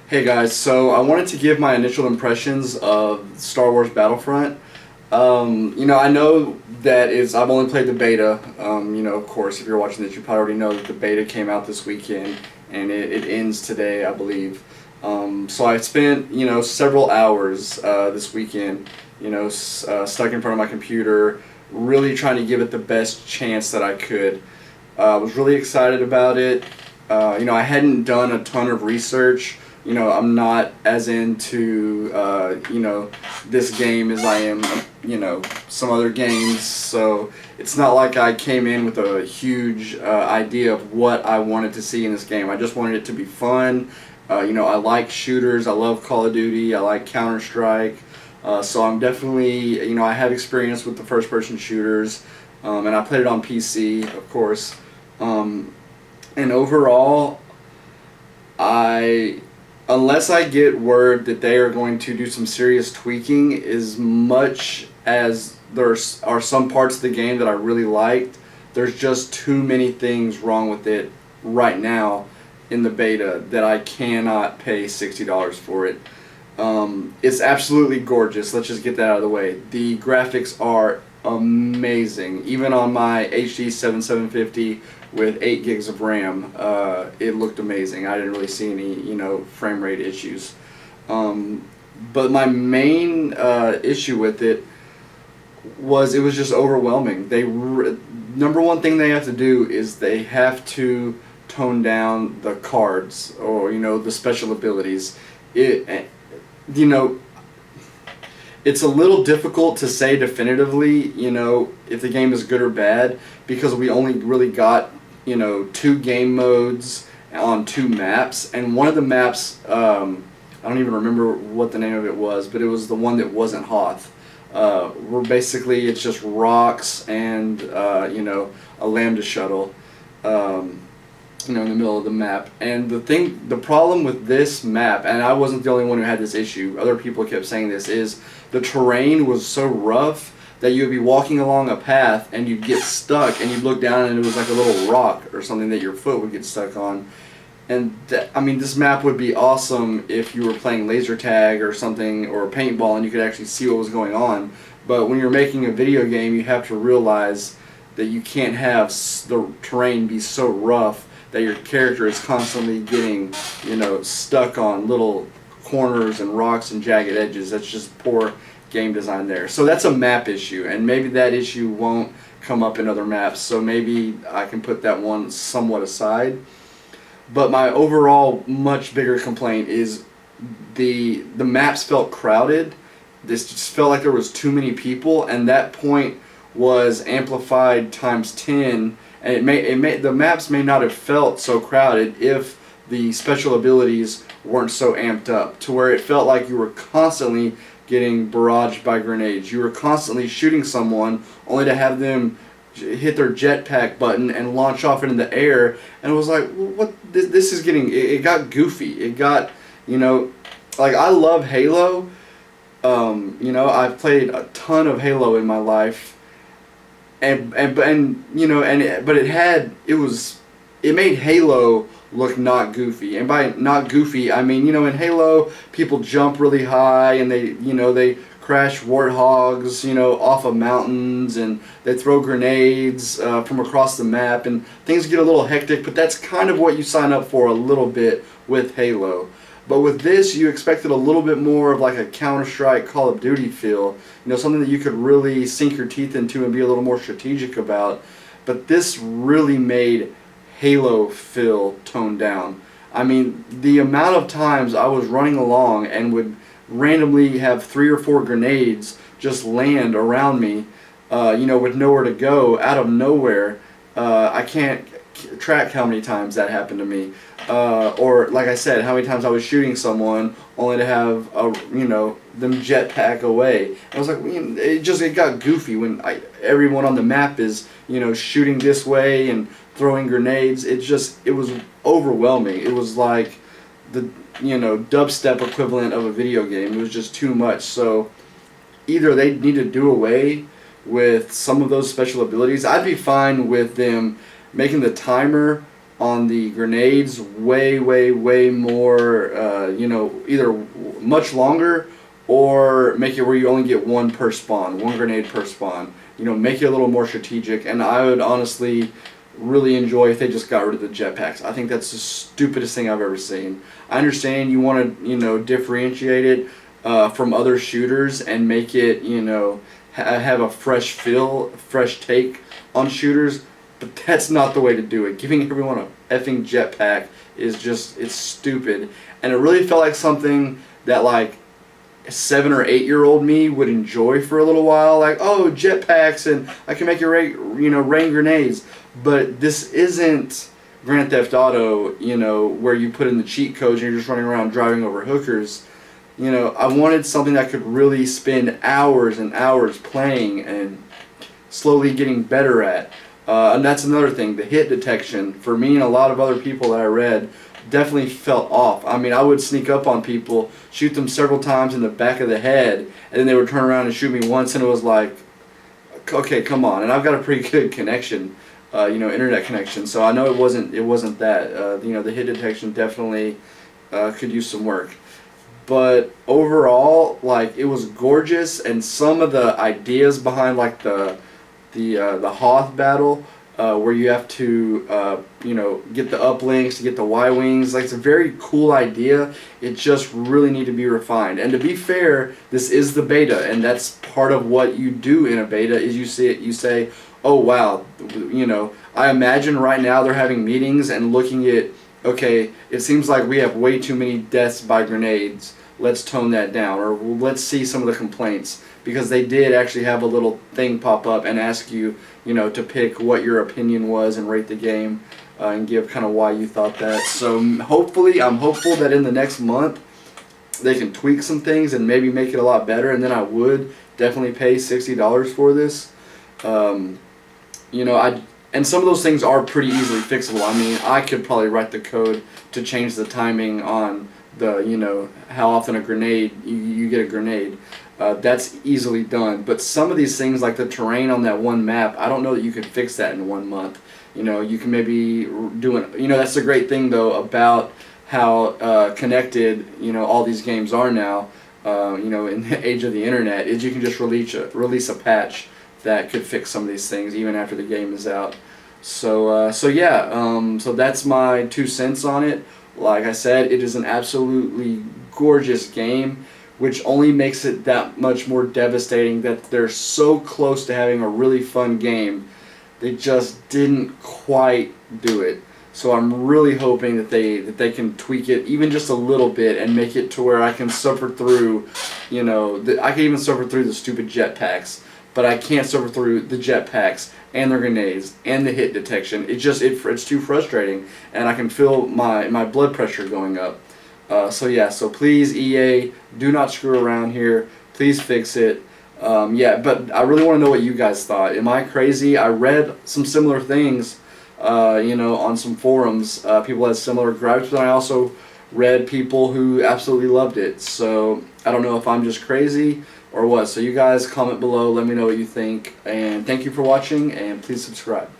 Hey guys, so I wanted to give my initial impressions of Star Wars Battlefront. I know that I've only played the beta. Of course, if you're watching this, you probably already know that the beta came out this weekend and it ends today, I believe. So I spent, several hours this weekend, stuck in front of my computer, really trying to give it the best chance that I could. I was really excited about it. I hadn't done a ton of research. I'm not as into, this game as I am, some other games. So it's not like I came in with a huge idea of what I wanted to see in this game. I just wanted it to be fun. I like shooters. I love Call of Duty. I like Counter-Strike. So I'm definitely, I have experience with the first-person shooters. And I played it on PC, of course. And overall, unless I get word that they are going to do some serious tweaking, as much as there are some parts of the game that I really liked, there's just too many things wrong with it right now in the beta that I cannot pay $60 for it. It's absolutely gorgeous. Let's just get that out of the way. The graphics are amazing. Even on my HD 7750 with 8 gigs of RAM, it looked amazing. I didn't really see any, frame rate issues. But my main issue with it was just overwhelming. Number one thing they have to do is they have to tone down the cards or, the special abilities. It's a little difficult to say definitively, if the game is good or bad, because we only really got, 2 game modes on 2 maps, and one of the maps, I don't even remember what the name of it was, but it was the one that wasn't Hoth. Where basically it's just rocks and, a Lambda shuttle, in the middle of the map. And the problem with this map, and I wasn't the only one who had this issue, other people kept saying this, is the terrain was so rough that you would be walking along a path and you'd get stuck and you'd look down and it was like a little rock or something that your foot would get stuck on. And this map would be awesome if you were playing laser tag or something, or paintball, and you could actually see what was going on. But when you're making a video game, you have to realize that you can't have the terrain be so rough that your character is constantly getting, stuck on little corners and rocks and jagged edges. That's just poor game design there. So that's a map issue, and maybe that issue won't come up in other maps, so maybe I can put that one somewhat aside. But my overall much bigger complaint is the maps felt crowded. This just felt like there was too many people, and that point was amplified times 10. And the maps may not have felt so crowded if the special abilities weren't so amped up, to where it felt like you were constantly getting barraged by grenades. You were constantly shooting someone only to have them hit their jetpack button and launch off into the air. And it was like, what? This is getting, it got goofy. It got, I love Halo. I've played a ton of Halo in my life. But it made Halo look not goofy. And by not goofy, I mean, in Halo, people jump really high and they crash warthogs, off of mountains, and they throw grenades from across the map, and things get a little hectic, but that's kind of what you sign up for a little bit with Halo. But with this, you expected a little bit more of like a Counter-Strike, Call of Duty feel, something that you could really sink your teeth into and be a little more strategic about. But this really made Halo feel toned down. The amount of times I was running along and would randomly have 3 or 4 grenades just land around me, with nowhere to go, out of nowhere. I can't track how many times that happened to me. Or, like I said, how many times I was shooting someone only to have, them jetpack away. And I was like, it got goofy when everyone on the map is, shooting this way and throwing grenades. It was overwhelming. It was like the, dubstep equivalent of a video game. It was just too much. So either they need to do away with some of those special abilities. I'd be fine with them making the timer on the grenades way, way, way more, either much longer or make it where you only get one per spawn, one grenade per spawn. Make it a little more strategic, and I would honestly really enjoy if they just got rid of the jetpacks. I think that's the stupidest thing I've ever seen. I understand you want to, differentiate it from other shooters and make it, have a fresh feel, fresh take on shooters, but that's not the way to do it. Giving everyone a effing jetpack is just, it's stupid. And it really felt like something that like 7 or 8-year-old me would enjoy for a little while, like, oh, jetpacks, and I can make it rain grenades. But this isn't Grand Theft Auto, where you put in the cheat codes and you're just running around driving over hookers. I wanted something that could really spend hours and hours playing and slowly getting better at. And that's another thing, the hit detection. For me and a lot of other people that I read, definitely felt off. I mean, I would sneak up on people, shoot them several times in the back of the head, and then they would turn around and shoot me once, and it was like, okay, come on. And I've got a pretty good connection, internet connection, so I know it wasn't that. The hit detection definitely could use some work. But overall, like, it was gorgeous, and some of the ideas behind like the Hoth battle, where you have to get the uplinks to get the Y-wings. Like, it's a very cool idea. It just really need to be refined. And to be fair, this is the beta, and that's part of what you do in a beta is you say, oh wow, I imagine right now they're having meetings and looking at, okay, it seems like we have way too many deaths by grenades. Let's tone that down, or let's see some of the complaints, because they did actually have a little thing pop up and ask you, to pick what your opinion was and rate the game, and give kind of why you thought that. So I'm hopeful that in the next month they can tweak some things and maybe make it a lot better, and then I would definitely pay $60 for this. And some of those things are pretty easily fixable. I mean, I could probably write the code to change the timing on the, how often a grenade, you get a grenade. That's easily done. But some of these things, like the terrain on that one map, I don't know that you could fix that in 1 month. You can maybe do it. That's the great thing, though, about how connected, all these games are now, in the age of the internet, is you can just release a patch that could fix some of these things even after the game is out. So that's my 2 cents on it. Like I said, it is an absolutely gorgeous game, which only makes it that much more devastating that they're so close to having a really fun game. They just didn't quite do it. So I'm really hoping that they can tweak it even just a little bit and make it to where I can suffer through, I can even suffer through the stupid jetpacks. But I can't suffer through the jetpacks and the grenades and the hit detection. It's too frustrating, and I can feel my blood pressure going up. So please, EA, do not screw around here. Please fix it. But I really want to know what you guys thought. Am I crazy? I read some similar things, on some forums. People had similar gripes, but I also read people who absolutely loved it. So I don't know if I'm just crazy or what. So you guys comment below, let me know what you think, and thank you for watching, and please subscribe.